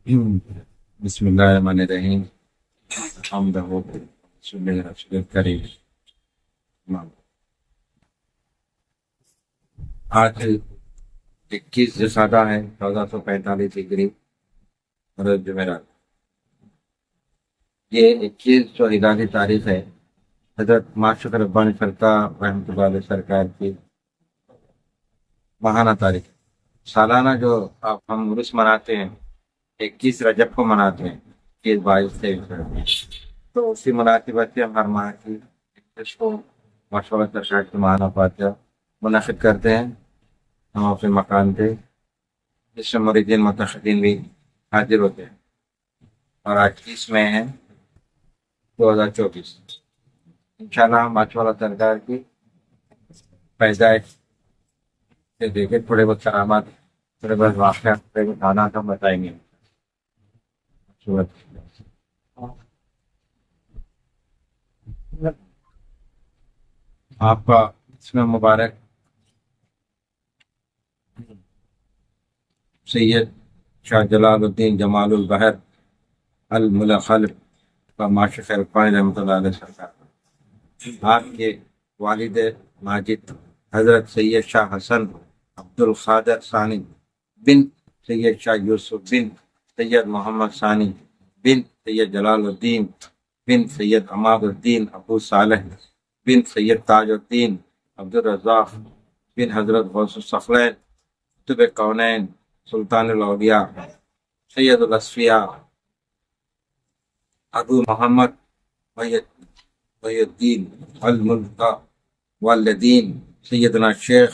بسم اللہ الرحمن الرحیم حمد ہو رسول کریم۔ آج 21 ذوالقعدہ ہے 1445 ہجری، روز جمعرات۔ یہ 21 جو ہلالی تاریخ ہے، حضرت معشوق ربانی سرکار رحمۃ اللہ علیہ سرکار کی ماہانہ تاریخ ہے۔ سالانہ جو ہم عرس مناتے ہیں 21 رجب کو مناتے ہیں، 21 22 23، تو اسی مناسبت سے ہم ہر ماہ کی 21 کو ماشاء اللہ سرکار کی ماہانہ فاتحہ منعقد کرتے ہیں ہم اپنے مکان پہ، جس سے مریدین متخدین بھی حاضر ہوتے ہیں۔ اور آج 30 مئی ہے 2024، انشاءاللہ ہم ماشاء اللہ سرکار کی پیدائش سے دیکھے تھوڑے بہت کرامات، تھوڑے بہت واقعات، تھوڑے بہت حالات ہم بتائیں گے۔ آپ کا اس میں مبارک سید شاہ جلال الدین جمال البحر الملخلف کا معشوق ربانی رحمۃ اللہ علیہ سرکار، آپ کے والد ماجد حضرت سید شاہ حسن عبد القادر ثانی بن سید شاہ یوسف بن سید محمد ثانی بن سید جلال الدین بن سید عماد الدین ابو صالح بن سید تاج الدین عبد الرزاق بن حضرت غوث الثقلین قطب کونین سلطان الاولیاء سید الاصفیاء ابو محمد وحی الدین الملکہ والدین سیدنا شیخ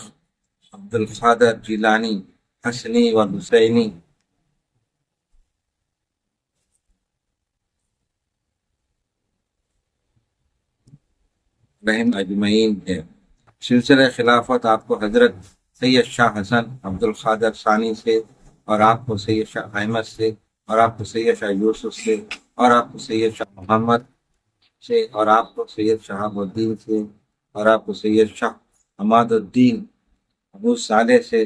عبد القادر جیلانی حسنی و حسینی رحم اجمعین ہے۔ سلسلہ خلافت آپ کو حضرت سید شاہ حسن عبد القادر ثانی سے، اور آپ کو سید شاہ احمد سے، اور آپ کو سید شاہ یوسف سے، اور آپ کو سید شاہ محمد سے، اور آپ کو سید شہاب الدین سے، اور آپ کو سید شاہ حماد الدین ابو صالح سے،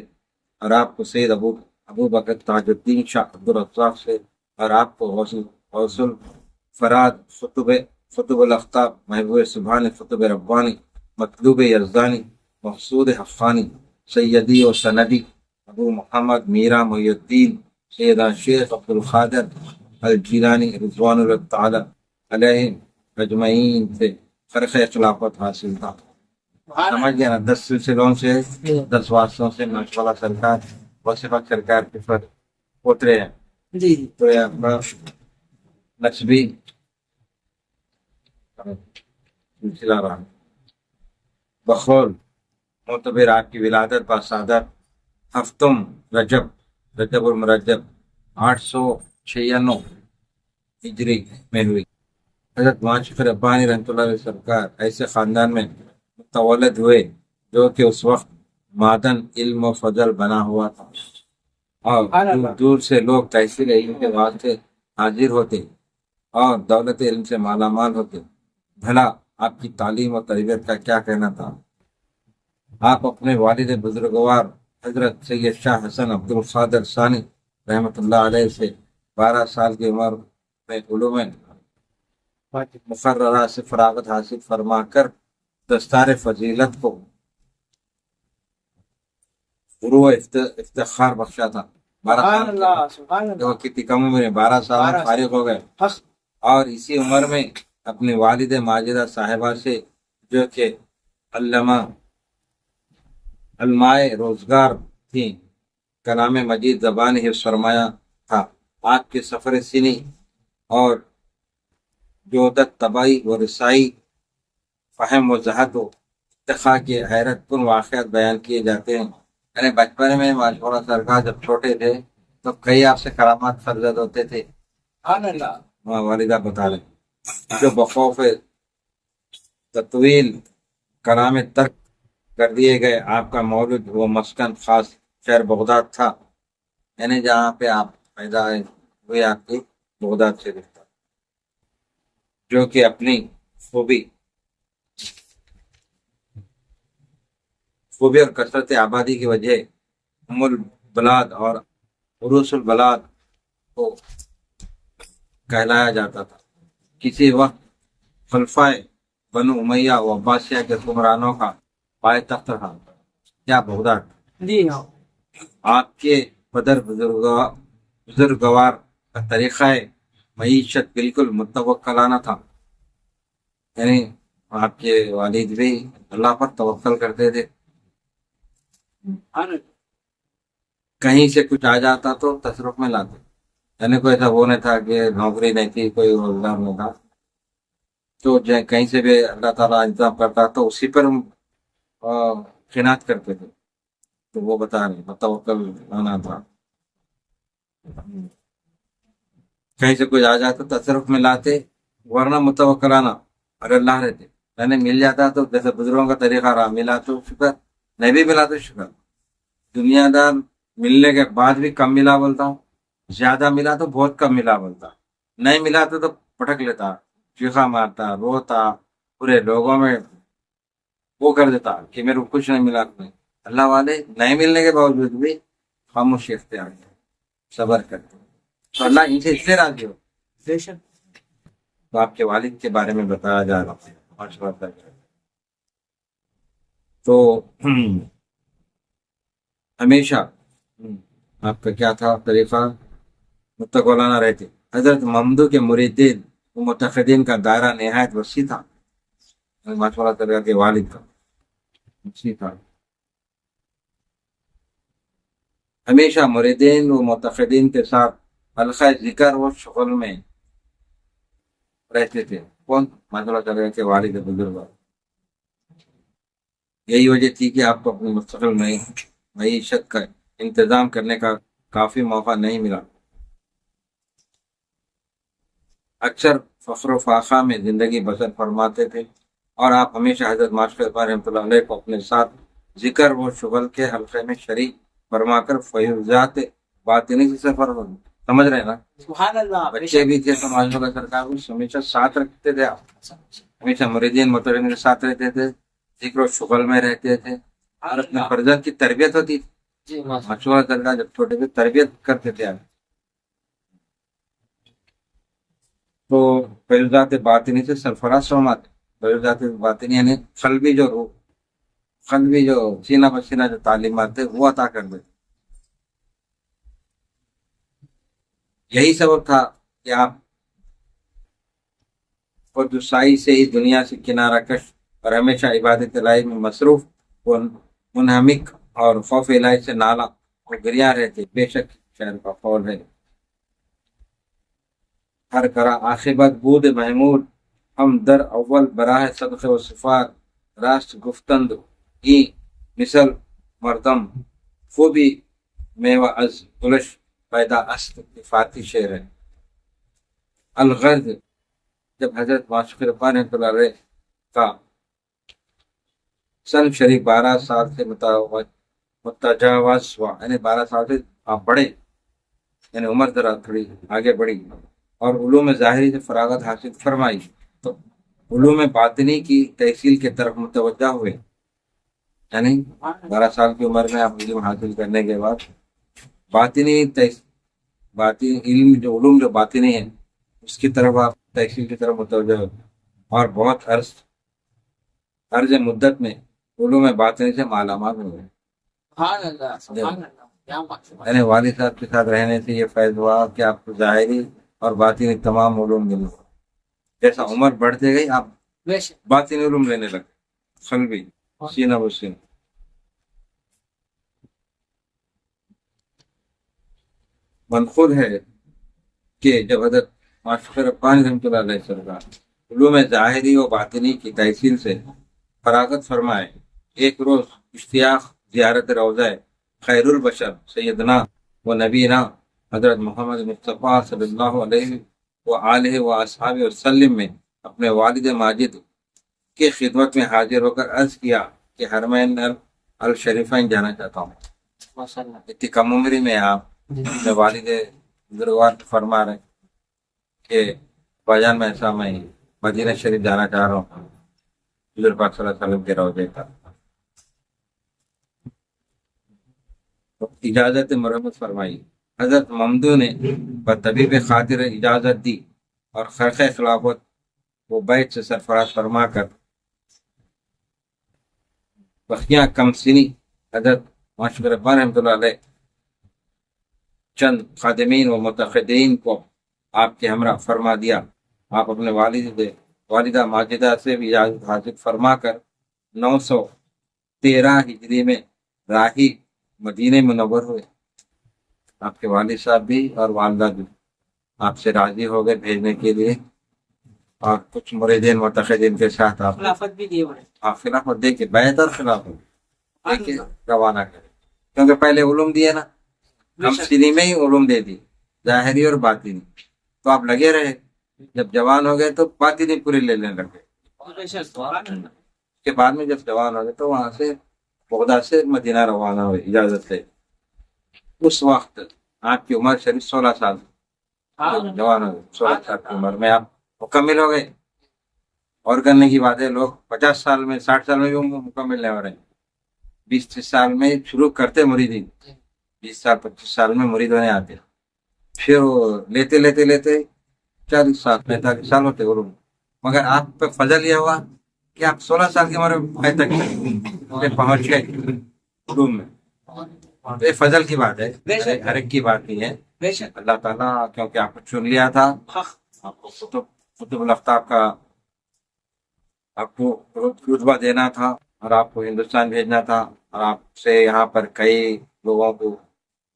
اور آپ کو سید ابو بکر تاج الدین شاہ عبد الرزاق سے، اور آپ کو غوث الفراد قطب الاقطاب محبوب سبحان قطب ربانی مطلوب یزدانی مقصود حقانی سیدی و سندی ابو محمد میرا محی الدین سیدنا شیخ عبد القادر الجیلانی رضوان اللہ تعالی علیہ اجمعین سے فرق خلافت حاصل تھا۔ سمجھ گیا نا، 10 سلسلوں سے 10 واسطوں سے ماشاءاللہ سرکار وصفت سرکار کے پر اترے ہیں۔ جی تو یہ آپ کا نسبی سلسلہ رہا۔ بخول معتبر آپ کی ولادت باسادت ہفتم رجب المرجب 896 ہجری میں ہوئی۔ حضرت معشوق ربانی رحمۃ اللہ علیہ سرکار ایسے خاندان میں متولد ہوئے جو کہ اس وقت معدن علم و فضل بنا ہوا تھا، اور دور دور سے لوگ تحصیل علم کے واسطے حاضر ہوتے اور دولت علم سے مالا مال ہوتے۔ بھلا آپ کی تعلیم و تربیت کا کیا کہنا تھا؟ آپ اپنے والد بزرگوار حضرت سید شاہ حسن عبد القادر ثانی رحمۃ اللہ علیہ سے 12 سال کی عمر میں علوم مقررہ سے فراغت حاصل فرما کر دستار فضیلت کو غرو افتخار بخشا تھا۔ 12 کتنی کم عمر میں 12 سال میں فارغ ہو گئے، اور اسی عمر میں اپنی والد ماجدہ صاحبہ سے جو کہ علمائے روزگار تھیں، کلام مجید زبان ہی فرمایا تھا، آپ کے سفر سینی اور جودت طبعی و رسائی فہم و زہد و اتقاء کے حیرت کن واقعات بیان کیے جاتے ہیں۔ یعنی بچپن میں ماشاء اللہ سرکار جب چھوٹے تھے تو کئی آپ سے کرامات سرزد ہوتے تھے۔ والدہ بتا رہے جو بخوف تطویل کلام ترک کر دیے گئے، آپ کا مولد و مسکن خاص شہر بغداد تھا، یعنی جہاں پہ آپ پیدا ہوئے آپ کی بغداد سے رشتہ، جو کہ اپنی خوبی اور کثرت آبادی کی وجہ ام البلاد اور عروس البلاد کو کہلایا جاتا تھا۔ کسی وقت خلفائے بنو امیہ و عباسیہ کے حکمرانوں کا پائے تخت رہا کیا بغداد۔ جی ہاں آپ کے بزرگوار کا طریقہ معیشت بالکل متوکلانہ تھا، یعنی آپ کے والد بھی اللہ پر توکل کرتے تھے۔ کہیں سے کچھ آ جاتا تو تصرف میں لاتے، یعنی کوئی ایسا وہ نہیں تھا کہ نوکری نہیں تھی، کوئی روزگار نہیں تھا، تو کہیں سے بھی اللہ تعالیٰ انتظام کرتا تو اسی پر قناعت کرتے تھے۔ تو وہ بتا رہے متوکل لانا تھا، کہیں سے کچھ آ جاتا تصرف میں لاتے، ورنہ متوکلانہ اور اللہ رہتے، یعنی مل جاتا تو جیسے بزرگوں کا طریقہ رہا، ملا تو شکر، نہیں بھی ملا تو شکر۔ دنیا دار ملنے کے بعد بھی کم ملا بولتا ہوں، زیادہ ملا تو بہت کم ملا بولتا، نہیں ملا تو پٹک لیتا، چیخا مارتا، روتا، پورے لوگوں میں وہ کر دیتا کہ میرے کو کچھ نہیں ملا۔ اللہ والے نہیں ملنے کے باوجود بھی خاموشی اختیار کرتے، صبر کرتے، تو اللہ ان سے اس سے راضی ہو۔ بے شک۔ تو آپ کے والد کے بارے میں بتایا جا رہا ہے، تو ہمیشہ آپ کا کیا تھا طریقہ، متقولانہ رہتے۔ حضرت ممدو کے مریدین و متقدین کا دائرہ نہایت وسیع تھا، ماشاء اللہ کے والد کا وسیع تھا۔ ہمیشہ مریدین و متقدین کے ساتھ حلقہ ذکر و شغل میں رہتے تھے۔ کون؟ ماشاء اللہ کے والد بزرگ۔ یہی وجہ تھی کہ آپ کو اپنی مستقل معیشت کا انتظام کرنے کا کافی موقع نہیں ملا۔ اکثر فخر و فاخہ میں زندگی بسر فرماتے تھے، اور آپ ہمیشہ حضرت ماشاء رحمۃ اللہ علیہ کو اپنے ساتھ ذکر و شغل کے حلقے میں شریک فرما کر فیوزات باطنی سے سفر ہو۔ سمجھ رہے ہیں نا؟ سبحان اللہ۔ بچے بھی تھے تو ماشاء اللہ سرکار ہمیشہ ساتھ رکھتے تھے، آپ ہمیشہ مریدین متقین کے ساتھ رہتے تھے، ذکر و شغل میں رہتے تھے، اور اپنے فرزند کی تربیت ہوتی تھی۔ مشورہ سرکار جب چھوٹے تھے تربیت کرتے تھے آپ، تو فیوزات باطنی سے سرفراز فرماتے۔ فیوزات باطنی یعنی قلبی جو روح، قلبی جو سینہ بسینہ جو تعلیمات تھے وہ عطا کر دیتے۔ یہی سبب تھا کہ آپ قدسائی سے ہی دنیا سے کنارہ کش اور ہمیشہ عبادت الہی میں مصروف و منہمک اور خوف الہی سے نالا اور گریاں رہتے۔ بے شک شعر کا قول ہے، ہر کرا عاقبت بود محمود، ہم در اول براہ صدق و صفات، راست گفتند ای مثل مردم، خوبی میوہ از گلش پیدا است۔ فاتی شعر ہے۔ الغرض، جب حضرت معشوق ربانی رحمۃ اللہ علیہ کا سن شریف 12 سال سے متجاوز ہوا، یعنی 12 سال سے آپ بڑھے، یعنی عمر ذرا تھوڑی آگے بڑھی، اور علوم ظاہری سے فراغت حاصل فرمائی، تو علوم باطنی کی تحصیل کی طرف متوجہ ہوئے۔ یعنی 12 سال کی عمر میں آپ علم حاصل کرنے کے بعد باطنی علم جو علوم جو باطنی ہے اس کی طرف آپ تحصیل کی طرف متوجہ ہوئے، اور بہت عرض مدت میں علوم باطنی سے مالا مال ہوئے۔ سبحان اللہ، سبحان اللہ، کیا بات ہے۔ یعنی والد صاحب کے ساتھ رہنے سے یہ فیض ہوا کہ آپ کو ظاہری اور باطنی تمام علوم ملے۔ جیسا عمر بڑھتے گئی آپ بے شک۔ باطنی علوم لینے لگے، قلبی سینہ بسینہ۔ منقول ہے کہ جب حضرت معشوق ربانی رحمۃ اللہ علیہ سرکار علوم ظاہری و باطنی کی تحصیل سے فراغت فرمائے، ایک روز اشتیاق زیارت روضہ خیر البشر سیدنا و نبینا حضرت محمد مصطفیٰ صلی اللہ علیہ وآلہ وآصحابہ وسلم میں اپنے والد ماجد کی خدمت میں حاضر ہو کر عرض کیا کہ حرمین الشریفین جانا چاہتا ہوں۔ اتنی کم عمری میں آپ اپنے والد بزرگوار فرما رہے کہ بھائی میں ایسا میں مدینہ شریف جانا چاہ رہا ہوں، حضور پاک صلی اللہ علیہ وسلم کے روضے کا۔ اجازت مرحمت فرمائی۔ حضرت ممدو نے بطبیب خاطر اجازت دی اور خرقہ خلافت وہ بیت سے سرفراز فرما کر بخیاں کم سنی حضرت مشکر ربان رحمۃ اللہ علیہ چند خادمین و متقدین کو آپ کے ہمراہ فرما دیا. آپ اپنے والدہ ماجدہ سے بھی اجازت حاصل فرما کر 913 ہجری میں راہی مدینہ منور ہوئے. آپ کے والد صاحب بھی اور والدہ بھی آپ سے راضی ہو گئے بھیجنے کے لیے، اور کچھ مریدین متقدین کے ساتھ آپ خلافت بھی دیے ہوئے. آپ خلافت دے کے بہتر خلافت دے کے روانہ کرے، کیونکہ پہلے علوم دیے نا، ہم سینی میں ہی علوم دے دی، ظاہری اور باطنی. تو آپ لگے رہے، جب جوان ہو گئے تو باطنی پوری لینے لگے. اس کے بعد میں جب جوان ہو گئے تو وہاں سے بغداد سے مدینہ روانہ ہوئے اجازت سے. اس وقت آپ کی عمر شریف 16 سال، جوان ہو گئے 16 سال کی عمر میں آپ مکمل ہو گئے. اور کرنے کی بات ہے، لوگ 50 سال میں 60 سال میں بھی مکمل نہیں ہو رہے ہیں. 20-30 سال میں شروع کرتے مریدین، 20 سال 25 سال میں مرید ہونے آتے، پھر وہ لیتے 40 سال 45 سال ہوتے علوم. مگر آپ پہ فضل یہ ہوا کہ آپ 16 سال کی عمر میں تک پہنچ گئے علوم میں. یہ فضل کی بات ہے، ہر ایک کی بات نہیں ہے. اللہ تعالیٰ کیونکہ آپ کو چن لیا تھا، آپ کو قطب الافتاب کا آپ کو رتبہ دینا تھا، اور آپ کو ہندوستان بھیجنا تھا، اور آپ سے یہاں پر کئی لوگوں کو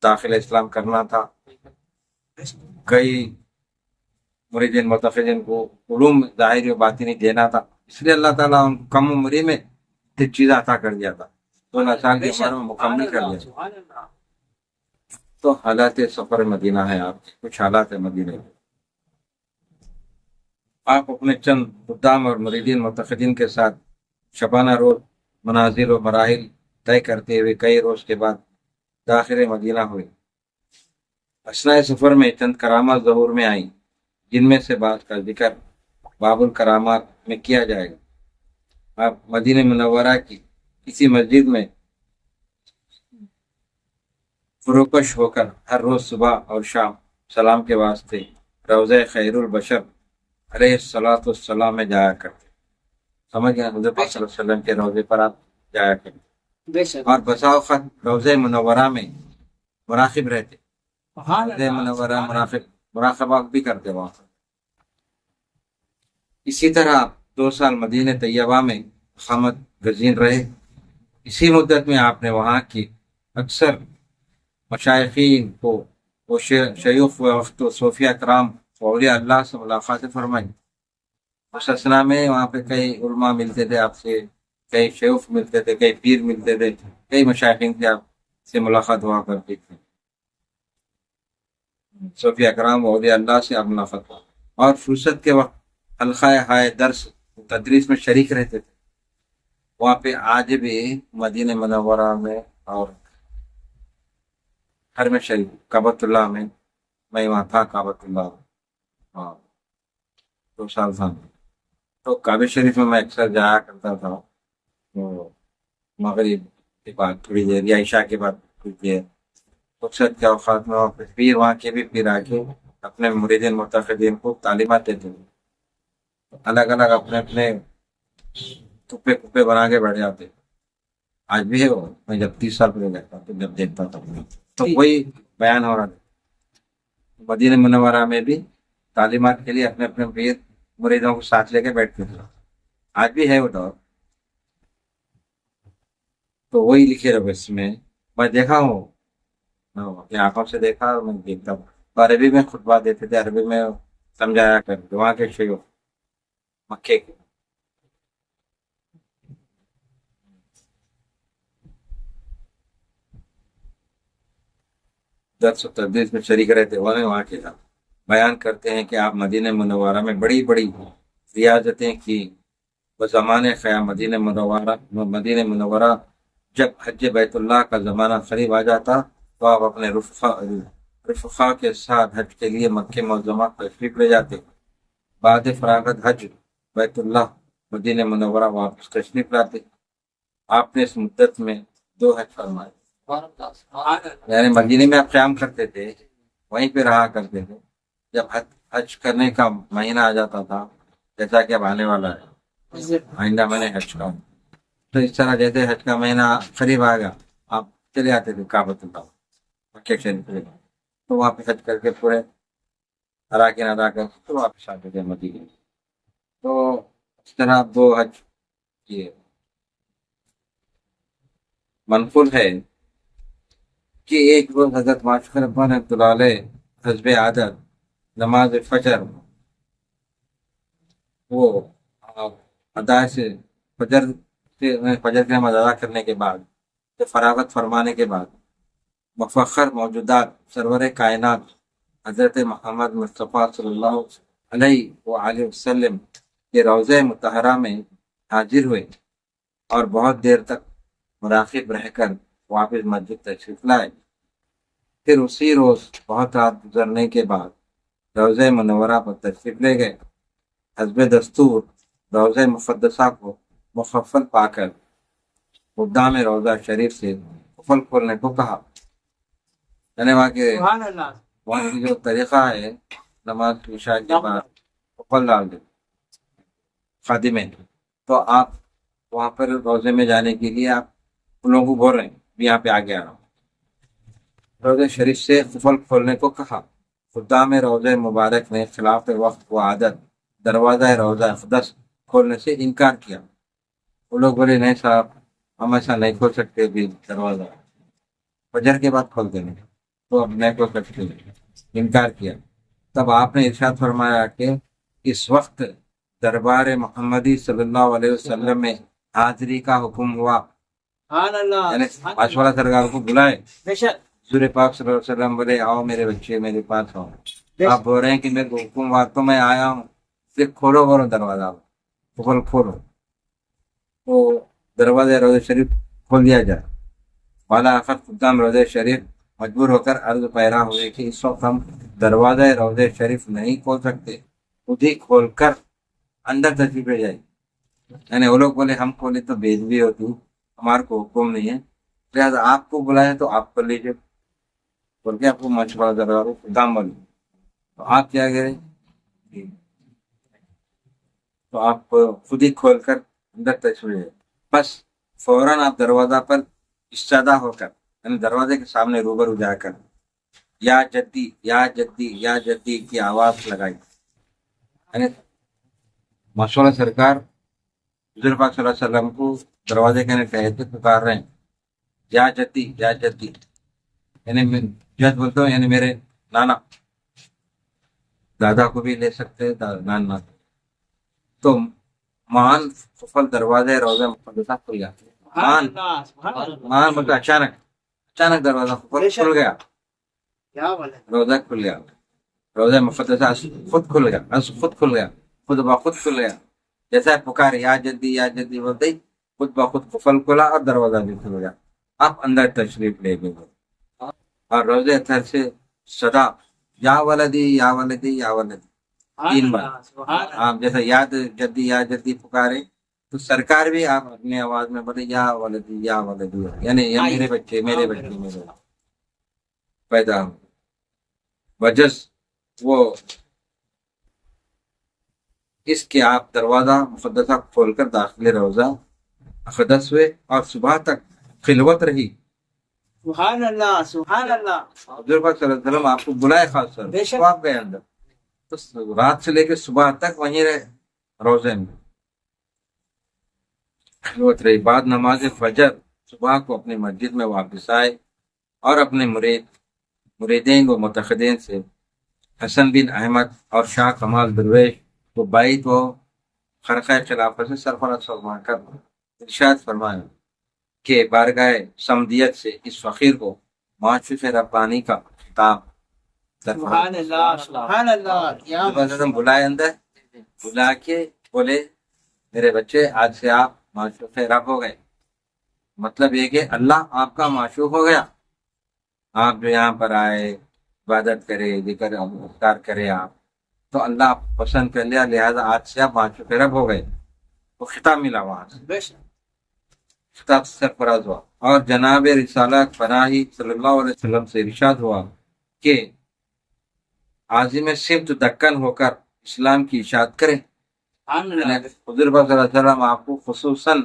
داخل اسلام کرنا تھا، کئی مریدین متقدین کو علوم ظاہری و باطنی دینا تھا. اس لیے اللہ تعالیٰ ان کم عمری میں چیز عطا کر دیا تھا، 16 سال کی عمر میں مکمل کر دیا. تو حالات سفر مدینہ ہے، آپ کے کچھ حالات ہے مدینہ. آپ اپنے چند خدام اور مریدین متقدین کے ساتھ شبانہ روز منازل و مراحل طے کرتے ہوئے کئی روز کے بعد داخل مدینہ ہوئے. اثناء سفر میں چند کرامات ظہور میں آئیں، جن میں سے بعض کا ذکر باب الکرامات میں کیا جائے گا. آپ مدینہ منورہ کی کسی مسجد میں فروکش ہو کر ہر روز صبح اور شام سلام کے واسطے روضہ خیر البشر علیہ السلام میں جایا کرتے. سمجھ گئے؟ حضرت صلی اللہ علیہ وسلم کے روضے پر آپ جایا کرتے، اور بسا اوقات روضہ منورہ میں مراقب رہتے. روضہ منورہ مراقبہ بھی کرتے وہاں. اسی طرح آپ 2 سال مدینہ طیبہ میں اقامت گزین رہے. اسی مدت میں آپ نے وہاں کی اکثر مشائخین کو وہ شیوخ وقت و صوفیہ کرام اولیاء اللہ سے ملاقات فرمائی. اس اثنا میں وہاں پہ کئی علماء ملتے تھے آپ سے، کئی شیوخ ملتے تھے، کئی پیر ملتے تھے، کئی مشائخین سے آپ سے ملاقات ہوا کرتی تھی. صوفیہ کرام اولیاء اللہ سے آپ ملاقات ہوا، اور فرصت کے وقت حلقہ ہائے درس تدریس میں شریک رہتے تھے. وہاں پہ آج بھی مدینہ منورہ میں اور ہر میں شریف کعبۃ اللہ میں وہاں تھا. کعبۃ اللہ 2 سال تھا، تو کعبہ شریف میں اکثر جایا کرتا تھا. تو مغرب کے بعد تھوڑی دیر یا عشاء کے بعد کچھ دیر فرصت کے اوقات میں پیر وہاں کے بھی پیر آ کے اپنے مریدین متقدین کو تعلیمات دیتے تھے. الگ الگ اپنے کپے بنا کے بیٹھ جاتے. آج بھی ہے وہ. میں جب 30 سال پہلے جاتا تو جب دیکھتا تھا تو وہی بیان ہو رہا تھا. مدینہ منورہ میں بھی تعلیمات کے لیے اپنے پیر مریدوں کو ساتھ لے کے بیٹھتے تھے. آج بھی ہے وہ دور. تو وہی لکھے رہے اس میں. میں دیکھا ہوں، اپنی آنکھوں سے دیکھا، اور میں دیکھتا ہوں. تو عربی میں خطبہ دیتے تھے، عربی میں سمجھایا کرتے وہاں کے شیوخ مکے کے. درس و تدریس میں شریک رہتے وہاں کے ساتھ بیان کرتے ہیں کہ آپ مدینہ منورہ میں بڑی بڑی ریاضتیں کی. بزمان خیام مدینہ منورہ جب حج بیت اللہ کا زمانہ قریب آ جاتا تو آپ اپنے رفقا کے ساتھ حج کے لیے مکہ معظمہ تشریف لے جاتے. بعد فراغت حج بیت اللہ مدینہ منورہ واپس تشریف لاتے. آپ نے اس مدت میں 2 حج فرمائے. یعنی مدینے میں آپ قیام کرتے تھے، وہیں پہ رہا کرتے تھے. جب حج کرنے کا مہینہ آ جاتا تھا، جیسا کہ اب آنے والا ہے، آئندہ میں نے حج کا، تو اس طرح جیسے حج کا مہینہ قریب آ گیا آپ چلے آتے تھے کعبۃ اللہ مکہ شریف میں، تو وہاں پہ حج کر کے پورے اراکین ادا کر کے تو واپس آتے تھے مدینے. تو اس طرح دو حج کیے. منقول ہے کہ ایک روز حضرت معاشر رحمۃ اللہ علیہ حسب عادت نماز فجر وہ ادا سے فجر کی نماز ادا کرنے کے بعد، فراغت فرمانے کے بعد، مفخر موجودات سرور کائنات حضرت محمد مصطفیٰ صلی اللہ علیہ وآلہ وسلم کے روضہ مطہرہ میں حاضر ہوئے اور بہت دیر تک مراقب رہ کر واپس مسجد تشریف لائے. پھر اسی روز بہت رات گزرنے کے بعد روضہ منورہ پر تشریف لے گئے. حسب دستور روضہ مقدسہ کو مخفل پا کر قدام روضہ شریف سے قفل کھولنے کو کہا. یعنی وہاں کی جو طریقہ ہے نماز عشاء کے بعد قفل ڈال دے خادم ہے، تو آپ وہاں پر روضے میں جانے کے لیے آپ ان لوگوں کو بول رہے ہیں یہاں پہ آگے آ رہا ہوں. روضہ شریف سے قفل کھولنے کو کہا. خدام روضہ مبارک نے خلاف وقت و عادت دروازہ روضہ اقدس کھولنے سے انکار کیا. وہ لوگ بولے نہیں صاحب ہم ایسا نہیں کھول سکتے، بھی دروازہ فجر کے بعد کھول دیں گے، تو اب نہیں کھول سکتے، انکار کیا. تب آپ نے ارشاد فرمایا کہ اس وقت دربار محمدی صلی اللہ علیہ وسلم میں حاضری کا حکم ہوا. یعنی ماشاءاللہ سرکار کو بلائے. حضور پاک صلی اللہ علیہ وسلم بولے آؤ میرے بچے میرے پاس آؤ. آپ بول رہے ہیں کہ میرے کو حکم ہوا تو میں آیا ہوں، پھر کھولو بولو دروازہ، کھولو. تو دروازہ روضہ شریف کھول دیا جائے. والا آخر خدام روضہ شریف مجبور ہو کر عرض پیرا ہوئے کہ اس وقت ہم دروازہ روضہ شریف نہیں کھول سکتے، خود ہی کھول کر اندر تشریف لے جائے. یعنی وہ لوگ بولے ہم کھولے تو بےدبی ہوتی، ہمارے کو حکم نہیں ہے، لہٰذا آپ کو بلائے تو آپ کر لیجیے بول کے آپ کو مشورہ دروازہ خدام بولے. تو آپ کیا کریں، تو آپ خود ہی کھول کر اندر تشریف لے. بس فوراً آپ دروازہ پر استدا ہو کر، یعنی دروازے کے سامنے روبرو جا کر یا جدی یا جدی یا جدی کی آواز لگائی. یعنی ماشاءاللہ سرکار حضور پاک صلی اللہ علیہ وسلم کو دروازے کے ٹہتے پکار رہے ہیں یا جدی یا جدی. یعنی جد بولتا ہوں یعنی میرے نانا، دادا کو بھی لے سکتے نانا. تو مان قفل دروازے روضہ مقدسہ کھل گیا. مان مطلب اچانک دروازہ کھل گیا، روضہ کھل گیا، روضہ مقدسہ خود کھل گیا، خود بخود کھل گیا. جیسا پکار یا جدی بولتے ہی خود بخود قفل کھلا اور دروازہ بھی کھل گیا. آپ اندر تشریف لے گئے اور روضہ تھر سے صدا یا ولدی یا ولدی یا ولدی 3 بار. آپ جیسا یا جدی پکارے تو سرکار بھی آپ اپنی آواز میں بولے یا ولدی یا ولدی، یعنی یا میرے بچے پیدا ہو. وجس وہ اس کے آپ دروازہ مقدسہ کھول کر داخل روضہ اقدس ہوئے اور صبح تک خلوت رہی. سبحان اللہ سبحان اللہ. حضور پاک صلی اللہ علیہ وسلم آپ کو بلائے خاص طور تو آپ گئے اندر، تو رات سے لے کے صبح تک وہیں رہے روضے میں خلوت رہی. بعد نماز فجر صبح کو اپنی مسجد میں واپس آئے اور اپنے مریدین و متحدین سے حسن بن احمد اور شاہ کمال درویش کو بیعت و خرقہ خلافت سے سرفراز فرما کر ارشاد فرمایا کہ بارگاہ سمدیت سے اس فقیر کو معشوق ربانی کا خطاب سبحان اللہ سبحان اللہ. بلائے اندر بلا کے بولے میرے بچے آج سے آپ معشوق رب ہو گئے. مطلب یہ کہ اللہ آپ کا معشوق ہو گیا. آپ جو یہاں پر آئے عبادت کرے ذکر اذکار کرے آپ تو اللہ آپ پسند کر لیا، لہذا آج سے آپ معشوق رب ہو گئے. وہ خطاب ملا وہاں سے، خطاب سرفراز ہوا. اور جناب رسالہ پناہی صلی اللہ علیہ وسلم سے ارشاد ہوا کہ عازم سمت دکن ہو کر اسلام کی اشاعت کریں. سبحان اللہ. حضور پاک صلی اللہ علیہ وسلم آپ کو خصوصاً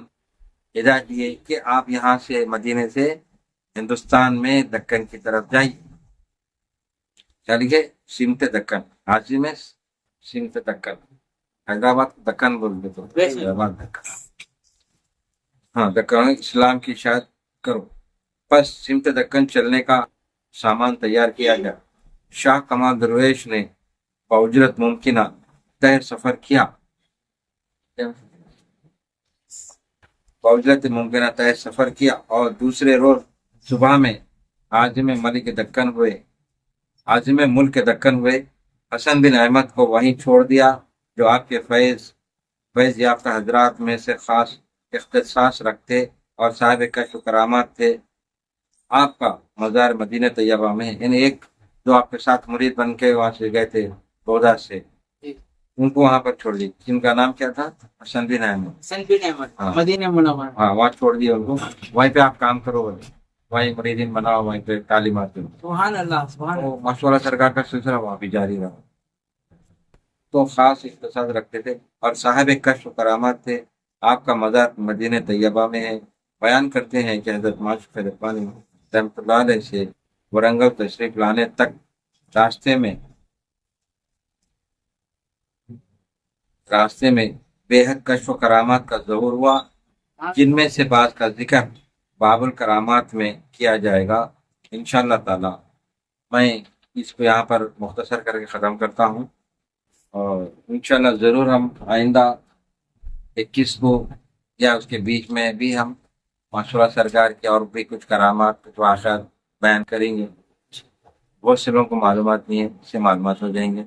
ہدایت دیے کہ آپ یہاں سے مدینے سے ہندوستان میں دکن کی طرف جائیے. چلیے سمت دکن، عازم سمت دکن، حیدرآباد کو دکن بولتے تو حیدرآباد دکن، ہاں دکن اسلام کی اشاعت کرو. پس سمت دکن چلنے کا سامان تیار کیا گیا. شاہ کمال درویش نے باوجرت ممکنہ طے سفر کیا. باوجرت ممکنہ طے سفر کیا اور دوسرے روز صبح میں عازم ملک دکن ہوئے. عازم ملک دکن ہوئے. حسن بن احمد کو وہیں چھوڑ دیا جو آپ کے فیض یافتہ حضرات میں سے خاص اختصاص رکھتے اور صاحب کشف و کرامات تھے. آپ کا مزار مدینہ طیبہ میں ہے، یعنی ایک جو آپ کے ساتھ مرید بن کے وہاں سے گئے تھے بودا سے، ان کو وہاں پر چھوڑ دی. جن کا نام کیا تھا؟ حسن بن احمد. حسن بن احمد ہاں. مدینہ منورہ. ہاں وہاں چھوڑ دیا ان کو. وہیں پہ آپ کام کرو، وہیں مریدین بناؤ، وہیں پہ تعلیمات دو. سبحان اللہ. سبحان اللہ. تو ماشاءاللہ سرکار کا سلسلہ وہاں بھی جاری رہا. تو خاص اختصاص رکھتے تھے اور صاحب کشف و کرامات تھے. آپ کا مزار مدینہ طیبہ میں ہے. بیان کرتے ہیں کہ حضرت معشوق ربانی رحمۃ اللہ علیہ سے ورنگل تشریف لانے تک راستے میں بے حد کشف و کرامات کا ظہور ہوا، جن میں سے بعض کا ذکر باب الکرامات میں کیا جائے گا انشاءاللہ تعالی. میں اس کو یہاں پر مختصر کر کے ختم کرتا ہوں، اور انشاءاللہ ضرور ہم آئندہ 21 کو یا اس کے بیچ میں بھی ہم ماشاءاللہ سرکار کے اور بھی کچھ کرامات، کچھ واقعات بیان کریں گے. بہت سے لوگوں کو معلومات نہیں ہے، اس سے معلومات ہو جائیں گے.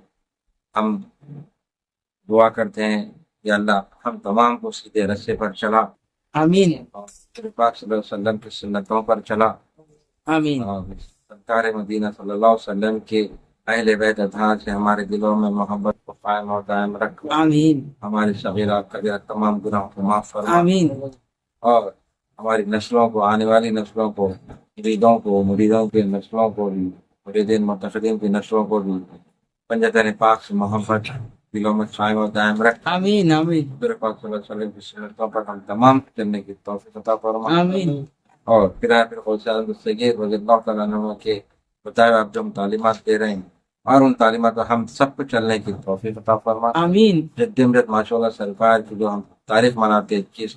ہم دعا کرتے ہیں یا اللہ ہم تمام کو سیدھے رستے پر چلا، آمین. اور پاک صلی اللہ علیہ وسلم کی سنتوں پر چلا، آمین. اور سرکار مدینہ صلی اللہ علیہ وسلم کے اہل بیت اطہار سے ہمارے دلوں میں محبت کو قائم اور دائم رکھ. آمین. ہماری صغیرہ کبیرہ تمام گناہوں کو معاف فرما، آمین. اور ہماری نسلوں کو، آنے والی نسلوں کو، مریدوں کے نسلوں کو بھی، مریدین متقدین کی نسلوں کو بھی پنجتن پاک سے محبت دلوں میں قائم اور دائم رکھ. آمین. آمین. حضور پاک صلی اللہ علیہ وسلم کی سنتوں پر ہم تمام چلنے کی توفیق عطا فرما. آمین. اور پھر غوث اعظم الصغیر رضی اللہ تعالیٰ عنہ کے بتائے آپ جو ہم تعلیمات دے رہے ہیں، اور ان تعلیمات پر ہم سب کو چلنے کی توفیق عطا فرما. آمین. جد ماشاء اللہ سرکار کی جو ہم تاریخ مناتے ہیں،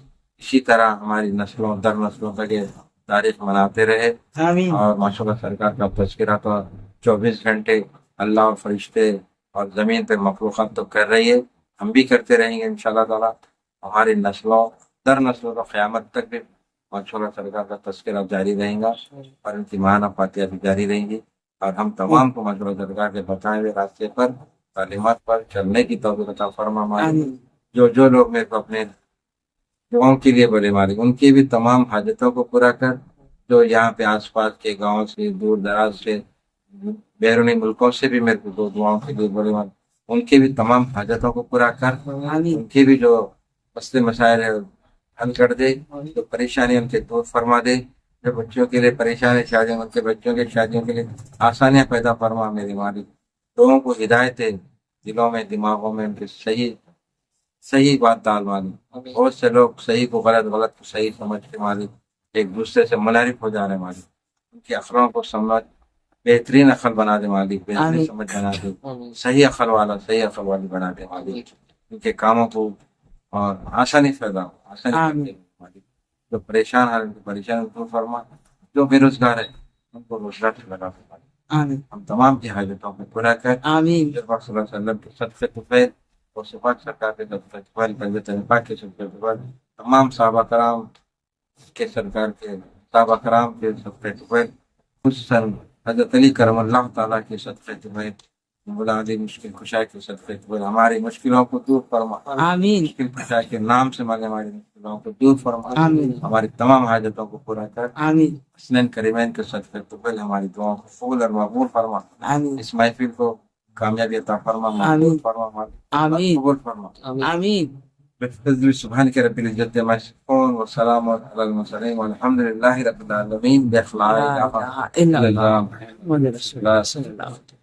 اسی طرح ہماری نسلوں در نسلوں تک یہ تاریخ مناتے رہے. آمین. اور ماشاء اللہ سرکار کا تذکرہ تو 24 گھنٹے اللہ اور فرشتے اور زمین پہ مخلوقات تو کر رہی ہے، ہم بھی کرتے رہیں گے انشاءاللہ تعالیٰ. ہماری نسلوں در نسلوں کا قیامت تک بھی ماشاء اللہ سرکار کا تذکرہ جاری رہیں گا، اور ان کی معنی فاتحہ بھی جاری رہیں گی. اور ہم تمام کو ماشاء اللہ سرکار کے بتائے ہوئے راستے پر، تعلیمات پر چلنے کی توفیق عطا فرما. آمین. جو لوگ میرے کو اپنے دعاؤں کے لیے بولے مالک، ان کی بھی تمام حاجتوں کو پورا کر. جو یہاں پہ آس پاس کے گاؤں سے، دور دراز سے، بیرونی ملکوں سے بھی میرے کو دو دعاؤں کے لیے بولے مالک، ان کی بھی تمام حاجتوں کو پورا کر. آمین. ان کی بھی جو مسئلے مسائل ہے حل کر دے، جو پریشانی ان کے دور فرما دے. جو بچوں کے لیے پریشان ہے شادیوں، ان کے بچوں کے شادیوں کے لیے آسانیاں پیدا فرما میرے مالک. لوگوں کو ہدایت ہے، دلوں میں دماغوں میں ان کے صحیح بات ڈال مالک. بہت سے لوگ صحیح کو غلط، غلط کو صحیح سمجھ کے مالک ایک دوسرے سے منحرف ہو جا رہے مالک. ان کی عقلوں کو سمجھ بہترین عقل بنا دے مالک، بہترین سمجھ بنا دے، صحیح عقل والی بنا دے مالک. ان کے کاموں کو اور آسانی پیدا ہو، آسانی مالک. جو پریشان ہے ان کی پریشانی دور فرما. جو بے روزگار ہے ان کو روزگار سے لگا فرما. آمین. ہم تمام کی حاجتوں کو پورا کر. آمین. حضور پاک صلی اللہ علیہ وسلم کے صدقے طفیل اور صفات سرکار کے صدقے طفیل، پنجتن پاک کے صدقے طفیل، تمام صحابہ کرام کے سرکار کے صحابہ کرام کے صدقے طفیل، خصوصاً حضرت علی کرم اللہ تعالیٰ کے صدقے طفیل، مولا علی مشکل کشا کے صدقے طفیل، ہماری مشکلوں کو دور فرما. آمین. مشکل کشا کے نام سے مانگے ہماری مشکلوں کو دور فرما. آمین. ہماری تمام حاجتوں کو پورا کر. آمین. حسنین کریمین کے صدقے طفیل ہماری دعاؤں کو قبول اور مقبول فرما. آمین. اس محفل کو کامیابی عطا فرما، مقبول آمین. فرما، آمین. قبول فرما. آمین. بفضل سبحانك رب العزة عما يصفون وسلام على المرسلين والحمد لله رب العالمين. لا إله إلا الله محمد رسول الله صلى الله عليه وسلم.